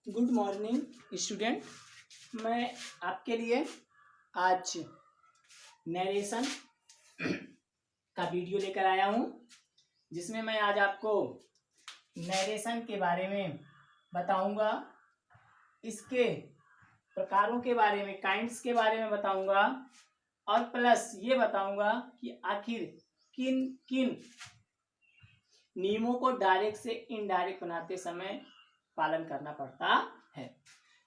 Good morning student. मैं आपके लिए आज नरेशन का वीडियो लेकर आया हूँ, जिसमें मैं आज आपको नरेशन के बारे में बताऊंगा, इसके प्रकारों के बारे में, काइंड्स के बारे में बताऊंगा और प्लस ये बताऊंगा कि आखिर किन किन नियमों को डायरेक्ट से इनडायरेक्ट बनाते समय पालन करना पड़ता है।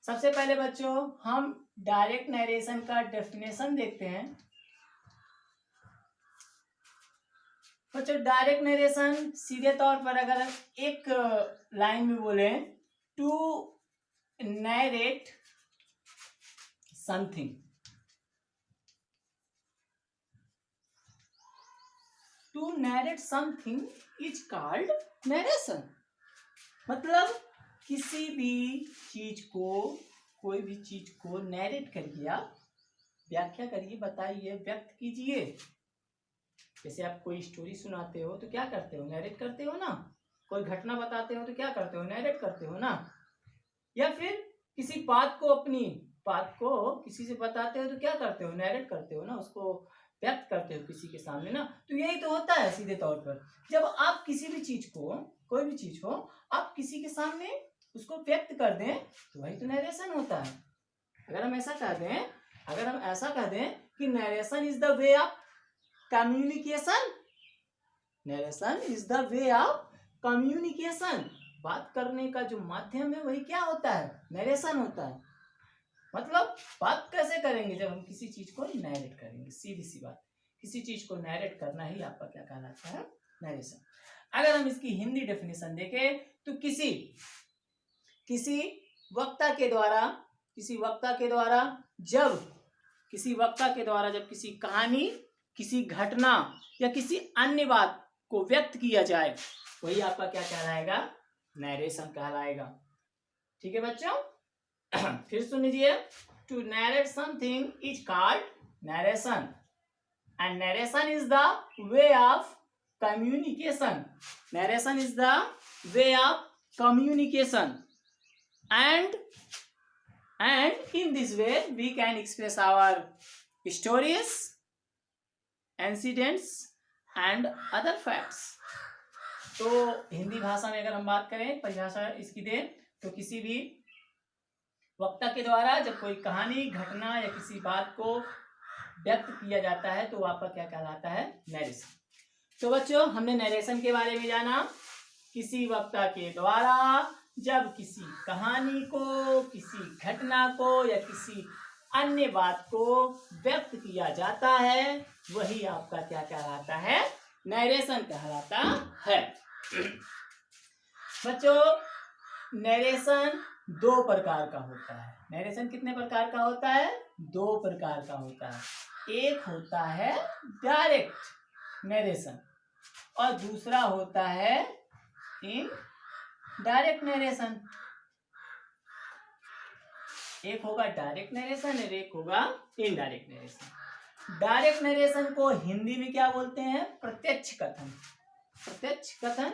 सबसे पहले बच्चों हम डायरेक्ट नरेशन का डेफिनेशन देखते हैं। बच्चों डायरेक्ट नरेशन सीधे तौर पर अगर एक लाइन में बोले, to narrate something, to narrate something is called narration. मतलब किसी भी चीज को, कोई भी चीज को नरेट करिए, आप व्याख्या करिए, बताइए, व्यक्त कीजिए। जैसे आप कोई स्टोरी सुनाते हो तो क्या करते हो, नरेट करते हो ना। कोई घटना बताते हो तो क्या करते हो, नरेट करते हो ना। या फिर किसी बात को, अपनी बात को किसी से बताते हो तो क्या करते हो, नरेट करते हो ना, उसको व्यक्त करते हो किसी के सामने ना। तो यही तो होता है सीधे तौर पर। जब आप किसी भी चीज को, कोई भी चीज हो, आप किसी के सामने उसको व्यक्त कर दें तो वही तो नरेशन होता है। अगर हम ऐसा कह दें कि narration is the way of communication, narration is the way of communication, बात करने का जो माध्यम है वही क्या होता है, नरेशन होता है। मतलब बात कैसे करेंगे, जब हम किसी चीज को नरेट करेंगे। सीधी सी बात, किसी चीज को नरेट करना ही आपका क्या कहलाता है, नरेशन। अगर हम इसकी हिंदी डेफिनेशन देखें तो किसी वक्ता के द्वारा जब किसी कहानी, किसी घटना या किसी अन्य बात को व्यक्त किया जाए, वही आपका क्या कहलाएगा, नरेशन कहलाएगा। ठीक है बच्चों, फिर सुन लीजिए। To narrate something is called narration and narration is the way of communication. Narration is the way of communication, and in this way we can express our stories, incidents and other facts. तो हिंदी भाषा में अगर हम बात करें, परिभाषा इसकी दें तो किसी भी वक्ता के द्वारा जब कोई कहानी, घटना या किसी बात को व्यक्त किया जाता है तो वो आपका क्या कहलाता है, नरेशन। तो बच्चों हमने नरेशन के बारे में जाना। किसी वक्ता के द्वारा जब किसी कहानी को, किसी घटना को या किसी अन्य बात को व्यक्त किया जाता है वही आपका क्या कहलाता है, नरेशन कहलाता है। बच्चों नरेशन दो प्रकार का होता है। नरेशन कितने प्रकार का होता है, दो प्रकार का होता है। एक होता है डायरेक्ट नरेशन और दूसरा होता है इनडायरेक्ट नरेशन। एक होगा डायरेक्ट नरेशन और एक होगा इनडायरेक्ट नरेशन। डायरेक्ट नरेशन को हिंदी में क्या बोलते हैं, प्रत्यक्ष कथन, प्रत्यक्ष कथन।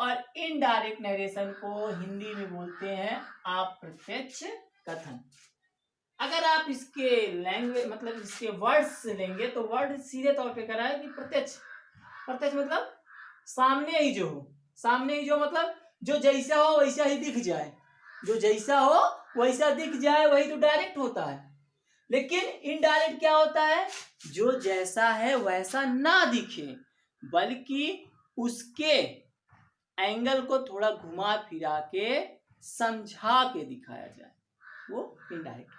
और इनडायरेक्ट नरेशन को हिंदी में बोलते हैं अप्रत्यक्ष कथन। अगर आप इसके लैंग्वेज, मतलब इसके वर्ड्स लेंगे तो वर्ड सीधे तौर पे करा है कि प्रत्यक्ष। प्रत्यक्ष मतलब सामने ही जो हो, सामने ही जो मतलब जो जैसा हो वैसा ही दिख जाए, जो जैसा हो वैसा दिख जाए, वही तो डायरेक्ट होता है। लेकिन इनडायरेक्ट क्या होता है, जो जैसा है वैसा ना दिखे बल्कि उसके एंगल को थोड़ा घुमा फिरा के समझा के दिखाया जाए, वो इनडायरेक्ट।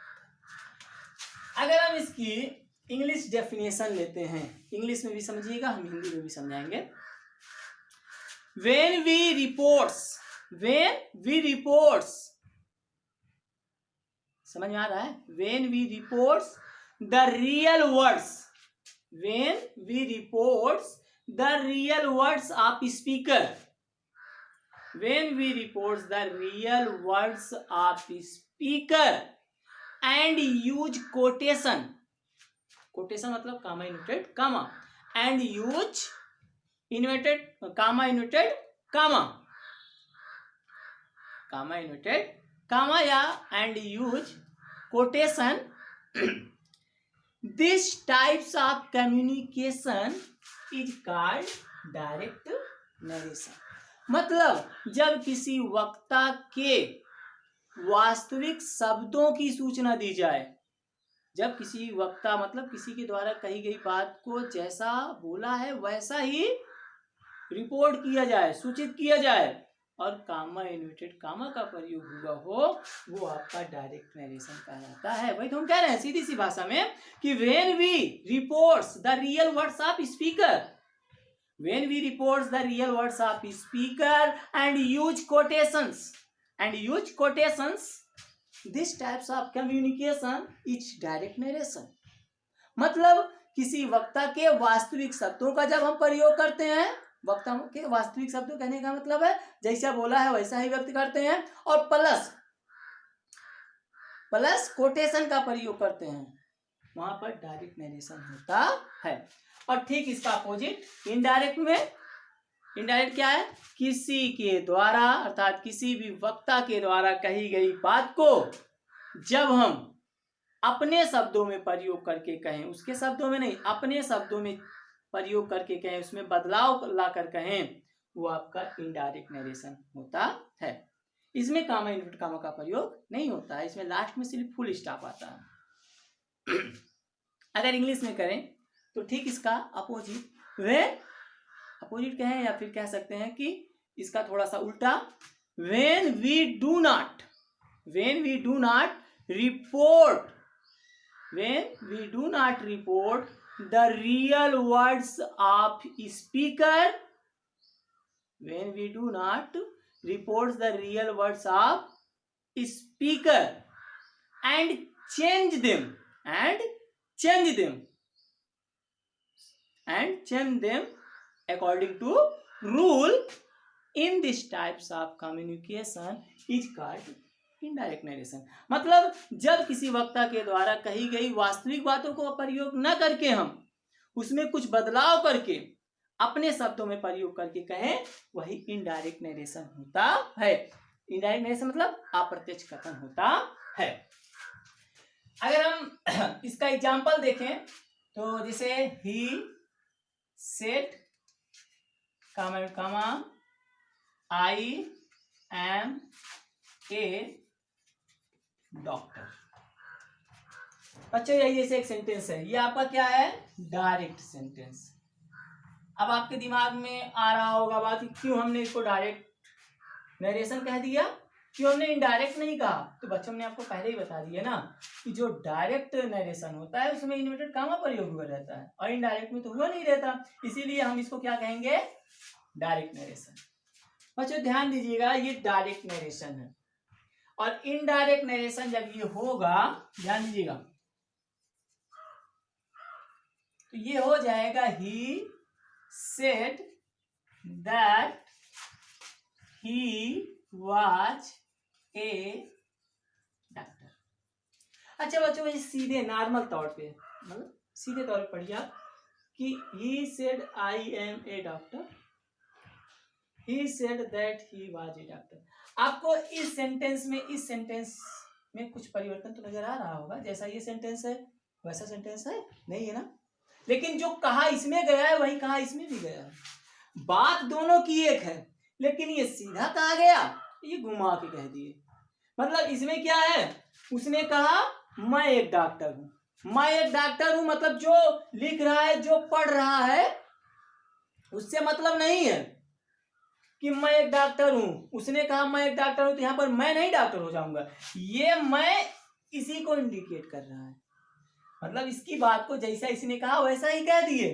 अगर हम इसकी इंग्लिश डेफिनेशन लेते हैं, इंग्लिश में भी समझिएगा, हम हिंदी में भी समझाएंगे। when we reports, समझ में आ रहा है, when we reports the real words, when we reports the real words of speaker, when we reports the real words of speaker and use quotation, quotation मतलब comma inverted comma, and use inverted comma inverted comma, comma inverted कामा या and use quotation, this types of communication is called direct narration. मतलब जब किसी वक्ता के वास्तविक शब्दों की सूचना दी जाए, जब किसी वक्ता मतलब किसी के द्वारा कही गई बात को जैसा बोला है वैसा ही रिपोर्ट किया जाए, सूचित किया जाए, और कामा इन्वर्टेड कामा का प्रयोग हुआ हो, वो आपका डायरेक्ट नरेशन कहलाता है। वही तो हम कह रहे हैं सीधी सी भाषा में कि when we reports the real words of speaker, when we reports the real words of speaker and use quotations, this types of communication is direct narration. मतलब किसी वक्ता के वास्तविक शब्दों का जब हम प्रयोग करते हैं, वक्ता के वास्तविक शब्दों कहने का मतलब है जैसा बोला है वैसा ही व्यक्त करते हैं, और प्लस कोटेशन का प्रयोग करते हैं, वहां पर डायरेक्ट नरेशन होता है। और ठीक इसका अपोजिट इनडायरेक्ट में, इनडायरेक्ट क्या है? किसी के द्वारा अर्थात किसी भी वक्ता के द्वारा कही गई बात को जब हम अपने शब्दों में प्रयोग करके कहें, उसके शब्दों में नहीं, अपने शब्दों में प्रयोग करके कहें, उसमें बदलाव लाकर कहें, वो आपका इनडायरेक्ट नरेशन होता है। इसमें कामा इन्वर्टेड कामा का प्रयोग नहीं होता है, इसमें लास्ट में सिर्फ फुल स्टॉप आता है। अगर इंग्लिश में करें तो ठीक इसका अपोजिट, वे अपोजिट कहें या फिर कह सकते हैं कि इसका थोड़ा सा उल्टा, when we do not report the real words of speaker, when we do not report the real words of speaker and change them according to rule, in these types of communication is called indirect narration. मतलब जब किसी वक्ता के द्वारा कही गई वास्तविक बातों को प्रयोग न करके हम उसमें कुछ बदलाव करके अपने शब्दों में प्रयोग करके कहें, वही इनडायरेक्ट नरेशन होता है। इनडायरेक्ट नरेशन मतलब अप्रत्यक्ष कथन होता है। अगर हम इसका एग्जाम्पल देखें तो जैसे he said comma I am a doctor. बच्चों यही जैसे एक सेंटेंस है, ये आपका क्या है? Direct sentence. अब आपके दिमाग में आ रहा होगा बात, क्यों हमने इसको डायरेक्ट नरेशन कह दिया, क्यों हमने इनडायरेक्ट नहीं कहा? तो बच्चों ने आपको पहले ही बता दिया ना कि जो डायरेक्ट नरेशन होता है उसमें इन्वर्टेड कामा प्रयोग हुआ रहता है और इनडायरेक्ट में तो हुआ नहीं रहता, इसीलिए हम इसको क्या कहेंगे? Direct narration. बच्चों ध्यान दीजिएगा, ये डायरेक्ट नरेशन है और इनडायरेक्ट नरेशन जब ये होगा, ध्यान दीजिएगा, तो ये हो जाएगा ही said that he was a doctor. अच्छा बच्चों, ये सीधे नॉर्मल तौर पे मतलब सीधे तौर पे पढ़िए कि he said I am a doctor, he said that he was a doctor. आपको इस सेंटेंस में कुछ परिवर्तन तो नजर आ रहा होगा, जैसा ये सेंटेंस है वैसा सेंटेंस है नहीं है ना, लेकिन जो कहा इसमें गया है वही कहा इसमें भी गया है। बात दोनों की एक है, लेकिन ये सीधा कहा गया, ये घुमा के कह दिए। मतलब इसमें क्या है, उसने कहा मैं एक डॉक्टर हूं, मैं एक डॉक्टर हूं, मतलब जो लिख रहा है जो पढ़ रहा है उससे मतलब नहीं है कि मैं एक डॉक्टर हूं। उसने कहा मैं एक डॉक्टर हूं, तो यहां पर मैं नहीं डॉक्टर हो जाऊंगा, ये मैं इसी को इंडिकेट कर रहा है। मतलब इसकी बात को जैसा इसने कहा वैसा ही कह दिए।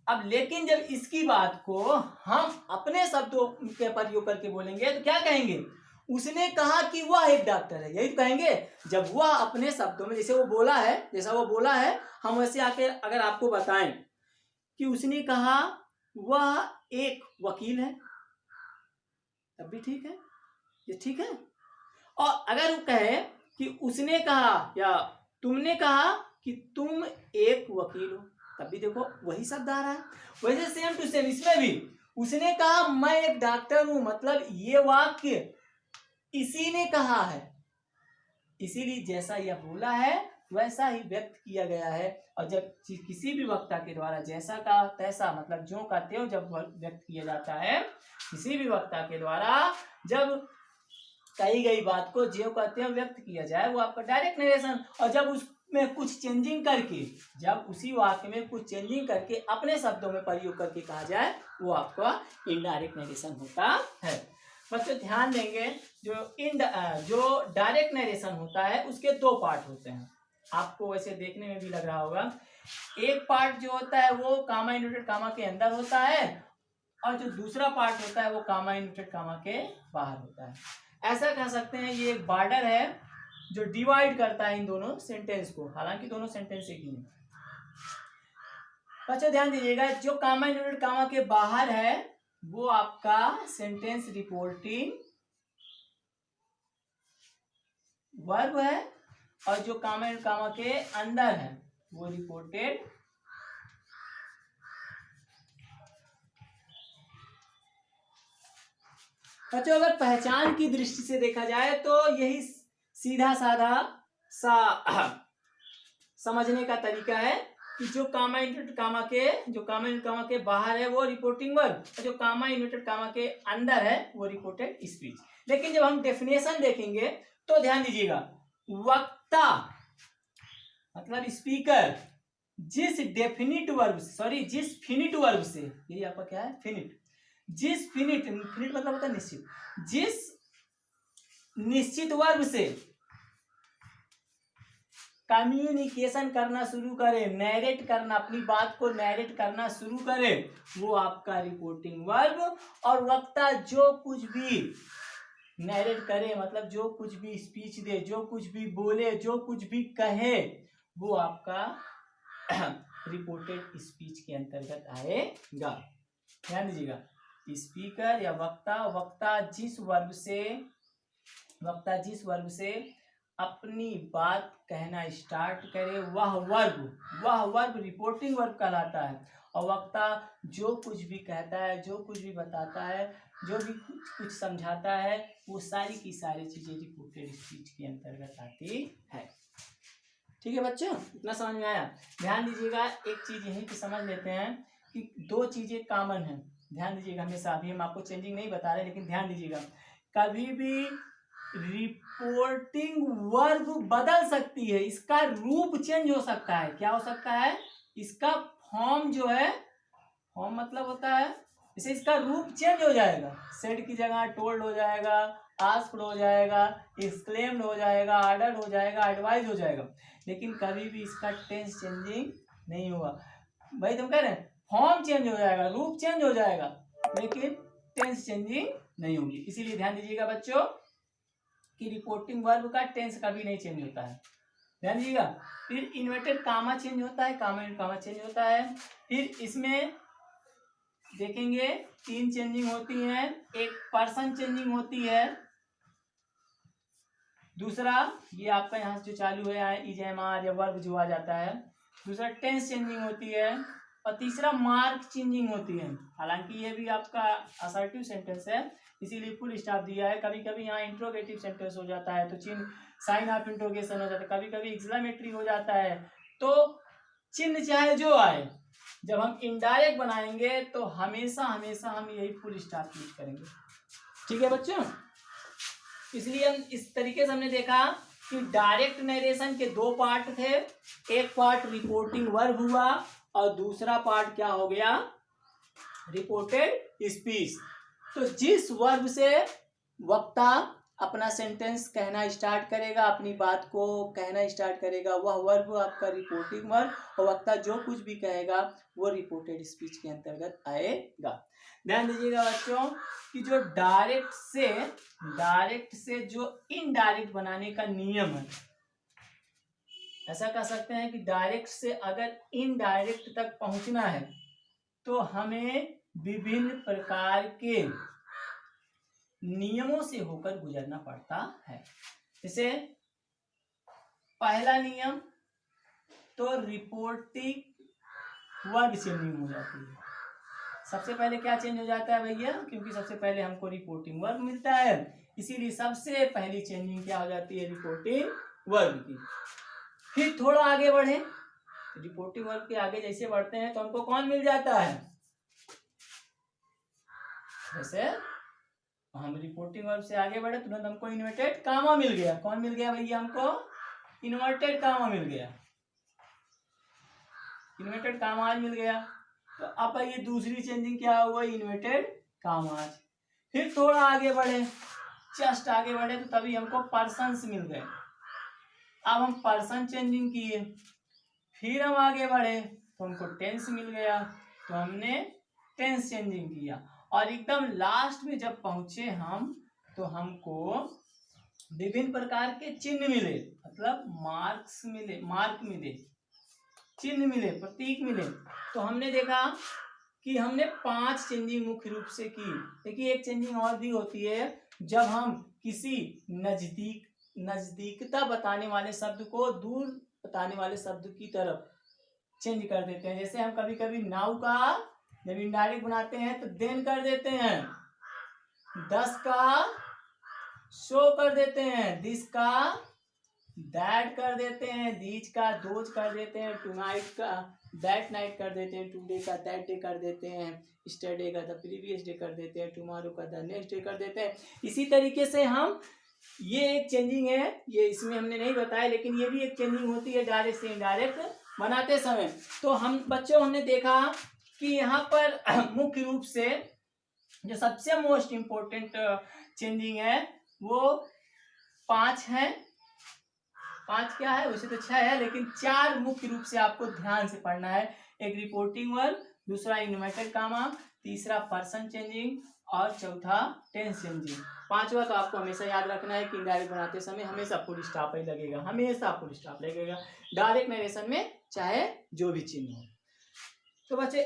अब लेकिन जब इसकी बात को हम अपने शब्दों के प्रयोग करके बोलेंगे तो क्या कहेंगे? उसने कहा कि वह एक डॉक्टर है, यही तो कहेंगे। जब वह अपने शब्दों में जैसा वो बोला है हम वैसे आके अगर आपको बताएं कि उसने कहा वह एक वकील है, तब भी ठीक है, ये ठीक है। और अगर वो कहे कि उसने कहा या तुमने कहा कि तुम एक वकील हो, तब भी देखो वही शब्द आ रहा है। वैसे सेम टू सेम इसमें भी उसने कहा मैं एक डॉक्टर हूं, मतलब ये वाक्य इसी ने कहा है, इसीलिए जैसा यह बोला है वैसा ही व्यक्त किया गया है। और जब किसी भी वक्ता के द्वारा जैसा का तैसा मतलब ज्यों का त्यों जब व्यक्त किया जाता है, किसी भी वक्ता के द्वारा जब कही गई बात को ज्यों का त्यों व्यक्त किया जाए वो आपका डायरेक्ट नरेशन। और जब उसमें कुछ चेंजिंग करके, जब उसी वाक्य में कुछ चेंजिंग करके अपने शब्दों में प्रयोग करके कहा जाए वो आपका इनडायरेक्ट नरेशन होता है। बच्चों ध्यान देंगे, जो डायरेक्ट नरेशन होता है उसके दो पार्ट होते हैं। आपको वैसे देखने में भी लग रहा होगा, एक पार्ट जो होता है वो कामा इन्वर्टेड कामा के अंदर होता है और जो दूसरा पार्ट होता है वो कामा इन्वर्टेड कामा के बाहर होता है। ऐसा कह सकते हैं ये एक बॉर्डर है जो डिवाइड करता है इन दोनों सेंटेंस को, हालांकि दोनों सेंटेंस एक ही है। बच्चों ध्यान दीजिएगा, जो कामा इन्वर्टेड कामा के बाहर है वो आपका सेंटेंस रिपोर्टिंग वर्ब है और जो कामा एंड कामा के अंदर है वो रिपोर्टेड बच्चों अगर पहचान की दृष्टि से देखा जाए तो यही सीधा साधा सा समझने का तरीका है कि जो कामा इन्वर्टेड कामा के बाहर है वो रिपोर्टिंग वर्ब और जो कामा इन्वर्टेड कामा के अंदर है वो रिपोर्टेड स्पीच। लेकिन जब हम डेफिनेशन देखेंगे तो ध्यान दीजिएगा, वक्ता मतलब स्पीकर जिस फिनिट वर्ब से, यही आपका क्या है फिनिट, जिस फिनिट मतलब होता है निश्चित, जिस निश्चित वर्ब से कम्युनिकेशन करना शुरू करे, नैरेट करना, अपनी बात को नैरेट करना शुरू करे वो आपका रिपोर्टिंग वर्ब। और वक्ता जो कुछ भी नैरेट करे मतलब जो कुछ भी स्पीच दे, जो कुछ भी बोले, जो कुछ भी कहे वो आपका रिपोर्टेड स्पीच के अंतर्गत आएगा। ध्यान दीजिएगा, स्पीकर या वक्ता जिस वर्ब से अपनी बात कहना स्टार्ट करे वह वर्ब रिपोर्टिंग वर्ब कहलाता है। और वक्ता जो कुछ भी कहता है, जो कुछ भी बताता है, जो भी कुछ समझाता है वो सारी की सारी चीजें रिपोर्टेड स्पीच के अंतर्गत आती है। ठीक है बच्चों, इतना समझ में आया? ध्यान दीजिएगा, एक चीज यही कि समझ लेते हैं कि दो चीजें कॉमन है। ध्यान दीजिएगा, हमेशा अभी हम आपको चेंजिंग नहीं बता रहे, लेकिन ध्यान दीजिएगा कभी भी रिपोर्टिंग वर्ब बदल सकती है, इसका रूप चेंज हो सकता है। क्या हो सकता है? इसका फॉर्म जो है, फॉर्म मतलब होता है जैसे इसका रूप चेंज हो जाएगा, सेड की जगह टोल्ड हो जाएगा, आस्क्ड हो जाएगा, एक्सक्लेम्ड हो जाएगा, ऑर्डर्ड हो जाएगा, एडवाइज हो जाएगा, लेकिन कभी भी इसका टेंस चेंजिंग नहीं होगा। भाई तुम कह रहे हैं फॉर्म चेंज हो जाएगा, रूप चेंज हो जाएगा, लेकिन टेंस चेंजिंग नहीं होगी। इसीलिए ध्यान दीजिएगा बच्चों कि रिपोर्टिंग वर्ब का टेंस कभी नहीं चेंज होता है। ध्यान दीजिएगा, फिर इन्वर्टेड कामा चेंज होता है, कामा चेंज होता है। फिर इसमें देखेंगे तीन चेंजिंग होती हैं, एक पर्सन चेंजिंग होती है, दूसरा ये आपका यहाँ से जो चालू है इज एम आर या वर्ब जो आ जाता है, दूसरा टेंस चेंजिंग होती है और तीसरा मार्क चेंजिंग होती है। हालांकि ये भी आपका असर्टिव सेंटेंस है, इसीलिए फुल स्टॉप दिया है। कभी कभी यहाँ इंट्रोगेटिव सेंटेंस हो जाता है तो चिन्ह साइन ऑफ इंट्रोगेशन हो जाता है, कभी कभी एक्सक्लेमेटरी हो जाता है। तो चिन्ह चाहे जो आए, जब हम इनडायरेक्ट बनाएंगे तो हमेशा हमेशा हम यही फुल स्टॉप यूज करेंगे। ठीक है बच्चों, इसलिए हम इस तरीके से हमने देखा कि डायरेक्ट नरेशन के दो पार्ट थे, एक पार्ट रिपोर्टिंग वर्ब हुआ और दूसरा पार्ट क्या हो गया? Reported speech. तो जिस वर्ब से वक्ता अपना सेंटेंस कहना स्टार्ट करेगा, अपनी बात को कहना स्टार्ट करेगा, वह वर्ब आपका रिपोर्टिंग वर्ब, और वक्ता जो कुछ भी कहेगा वो रिपोर्टेड स्पीच के अंतर्गत आएगा। ध्यान दीजिएगा बच्चों कि जो डायरेक्ट से जो इनडायरेक्ट बनाने का नियम है, ऐसा कह सकते हैं कि डायरेक्ट से अगर इनडायरेक्ट तक पहुंचना है तो हमें विभिन्न प्रकार के नियमों से होकर गुजरना पड़ता है। जैसे पहला नियम तो रिपोर्टिंग वर्ब चेंजिंग हो जाती है। सबसे पहले क्या चेंज हो जाता है भैया? क्योंकि सबसे पहले हमको रिपोर्टिंग वर्ब मिलता है, इसीलिए सबसे पहली चेंजिंग क्या हो जाती है, रिपोर्टिंग वर्ब की। फिर थोड़ा आगे बढ़े, रिपोर्टिंग वर्ब के आगे जैसे बढ़ते हैं तो हमको कौन मिल जाता है, जैसे हम रिपोर्टिंग वर्ब से आगे बढ़े तुरंत हमको इन्वर्टेड कामा मिल गया। कौन मिल गया भैया, हमको इन्वर्टेड कामा मिल गया, इन्वर्टेड कामाज मिल गया। तो अब ये दूसरी चेंजिंग क्या हुआ, इन्वर्टेड कामाज। फिर थोड़ा आगे बढ़े, जस्ट आगे बढ़े तो तभी हमको पर्सन्स मिल गए। अब हम पर्सन चेंजिंग किए, फिर हम आगे बढ़े तो हमको टेंस मिल गया, तो हमने टेंस चेंजिंग किया। और एकदम लास्ट में जब पहुंचे हम तो हमको विभिन्न प्रकार के चिन्ह मिले, मतलब मार्क्स मिले, मार्क मिले, चिन्ह मिले, प्रतीक मिले। तो हमने देखा कि हमने 5 चेंजिंग मुख्य रूप से की। देखिए एक चेंजिंग और भी होती है, जब हम किसी नजदीकता बताने वाले शब्द को दूर बताने वाले शब्द की तरफ चेंज कर देते हैं। जैसे हम कभी कभी नाउ का जब इनडायरेक्ट बनाते हैं तो देन कर देते हैं, 10 का शो कर देते हैं, दिस का दैट कर देते हैं, दीज का दोज कर देते हैं, टुनाइट का दैट नाइट कर देते हैं, टुडे का दैट डे कर देते हैं, स्टरडे का द प्रीवियस डे कर देते हैं, टुमारो का द नेक्स्ट डे कर देते हैं। इसी तरीके से हम, ये एक चेंजिंग है, ये इसमें हमने नहीं बताया, लेकिन ये भी एक चेंजिंग होती है डायरेक्ट से इनडायरेक्ट बनाते समय। तो हम बच्चों हमने देखा कि यहाँ पर मुख्य रूप से जो सबसे मोस्ट इम्पोर्टेंट चेंजिंग है वो 5 है। 5 क्या है, वैसे तो 6 है, लेकिन 4 मुख्य रूप से आपको ध्यान से पढ़ना है। एक रिपोर्टिंग वर्ब, दूसरा इन्वर्टेड कामा, तीसरा पर्सन चेंजिंग और चौथा टेंस चेंजिंग। 5वां तो आपको हमेशा याद रखना है कि इनडायरेक्ट बनाते समय हमेशा फुल स्टॉप ही लगेगा, हमेशा फुल स्टॉप लगेगा डायरेक्ट नरेशन में, चाहे जो भी चिन्ह हो। तो बच्चे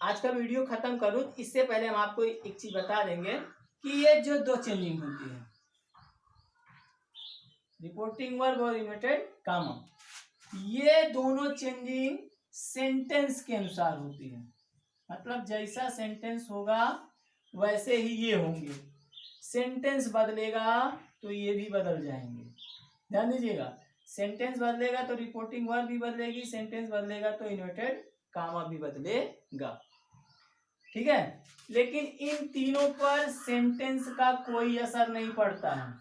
आज का वीडियो खत्म करूं इससे पहले हम आपको एक चीज बता देंगे कि ये जो 2 चेंजिंग होती है, रिपोर्टिंग वर्ब और इन्वर्टेड कामा, ये दोनों चेंजिंग सेंटेंस के अनुसार होती है। मतलब जैसा सेंटेंस होगा वैसे ही ये होंगे, सेंटेंस बदलेगा तो ये भी बदल जाएंगे। ध्यान दीजिएगा, सेंटेंस बदलेगा तो रिपोर्टिंग वर्ब भी बदलेगी, सेंटेंस बदलेगा तो इन्वर्टेड कामा भी बदलेगा, ठीक है। लेकिन इन तीनों पर सेंटेंस का कोई असर नहीं पड़ता है,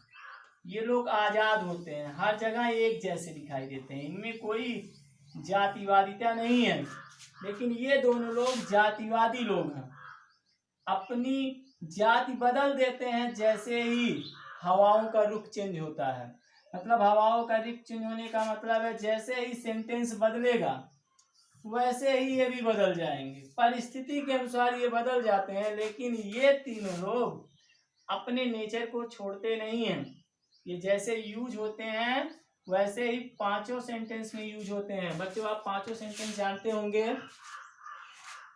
ये लोग आजाद होते हैं, हर जगह एक जैसे दिखाई देते हैं, इनमें कोई जातिवादिता नहीं है। लेकिन ये दोनों लोग जातिवादी लोग हैं, अपनी जाति बदल देते हैं जैसे ही हवाओं का रुख चेंज होता है। मतलब हवाओं का रुख चेंज होने का मतलब है जैसे ही सेंटेंस बदलेगा वैसे ही ये भी बदल जाएंगे, परिस्थिति के अनुसार ये बदल जाते हैं। लेकिन ये तीनों लोग अपने नेचर को छोड़ते नहीं हैं, ये जैसे यूज होते हैं वैसे ही 5 सेंटेंस में यूज होते हैं। बच्चों आप 5 सेंटेंस जानते होंगे।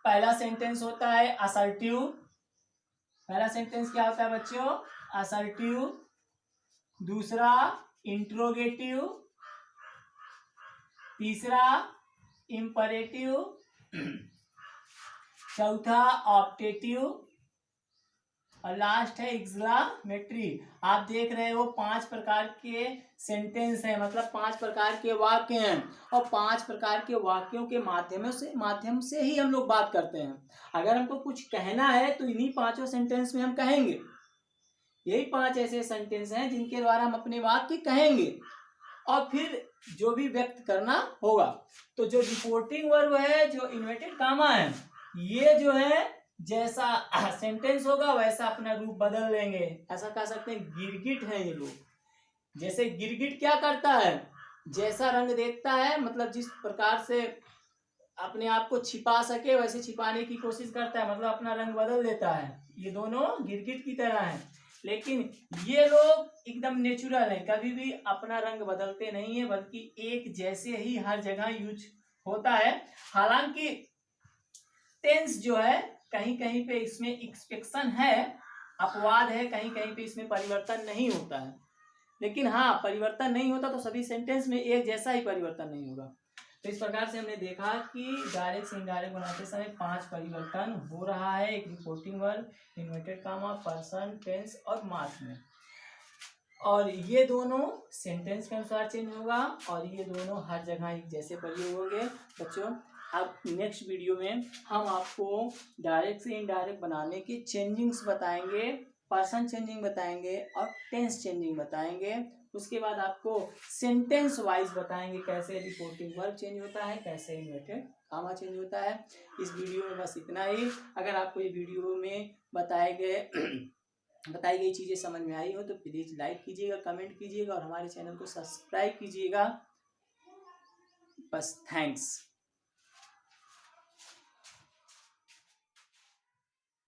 पहला सेंटेंस होता है असर्टिव, पहला सेंटेंस क्या होता है बच्चों, असर्टिव। दूसरा इंट्रोगेटिव, तीसरा इंपरेटिव, चौथा ऑप्टेटिव और लास्ट है एक्सक्लेमेटरी। आप देख रहे हो 5 प्रकार के सेंटेंस हैं, मतलब 5 प्रकार के वाक्य हैं, और 5 प्रकार के वाक्यों के माध्यम से ही हम लोग बात करते हैं। अगर हमको कुछ कहना है तो इन्हीं 5 सेंटेंस में हम कहेंगे। यही 5 ऐसे सेंटेंस हैं जिनके द्वारा हम अपने वाक्य कहेंगे और फिर जो भी व्यक्त करना होगा। तो जो रिपोर्टिंग वर्ब है, जो इन्वर्टेड कामा है, ये जो है जैसा सेंटेंस होगा वैसा अपना रूप बदल लेंगे। ऐसा कह सकते हैं गिरगिट है ये लोग। जैसे गिरगिट क्या करता है, जैसा रंग देखता है, मतलब जिस प्रकार से अपने आप को छिपा सके वैसे छिपाने की कोशिश करता है, मतलब अपना रंग बदल देता है। ये दोनों गिरगिट की तरह हैं। लेकिन ये लोग एकदम नेचुरल है, कभी भी अपना रंग बदलते नहीं है, बल्कि एक जैसे ही हर जगह यूज होता है। हालांकि टेंस जो है कहीं कहीं पे इसमें एक्सपेक्शन है, अपवाद है, कहीं कहीं पे इसमें परिवर्तन नहीं होता है। लेकिन हाँ, परिवर्तन नहीं होता तो सभी सेंटेंस में एक जैसा ही परिवर्तन नहीं होगा। तो इस प्रकार से हमने देखा कि डायरेक्ट से इनडायरेक्ट बनाते समय 5 परिवर्तन हो रहा है, एक reporting verb, inverted comma, person, tense और मार्क में। और ये दोनों सेंटेंस के अनुसार चेंज होगा और ये दोनों हर जगह एक जैसे प्रयोग होंगे। बच्चों अब नेक्स्ट वीडियो में हम आपको डायरेक्ट से इनडायरेक्ट बनाने की चेंजिंग्स बताएंगे, पर्सन चेंजिंग बताएंगे और टेंस चेंजिंग बताएंगे। उसके बाद आपको सेंटेंस वाइज बताएंगे कैसे रिपोर्टिंग वर्ब चेंज होता है, कैसे इन्वर्टेड कॉमा चेंज होता है। इस वीडियो में बस इतना ही। अगर आपको ये वीडियो में बताई गई चीज़ें समझ में आई हो तो प्लीज़ लाइक कीजिएगा, कमेंट कीजिएगा और हमारे चैनल को सब्सक्राइब कीजिएगा। बस थैंक्स।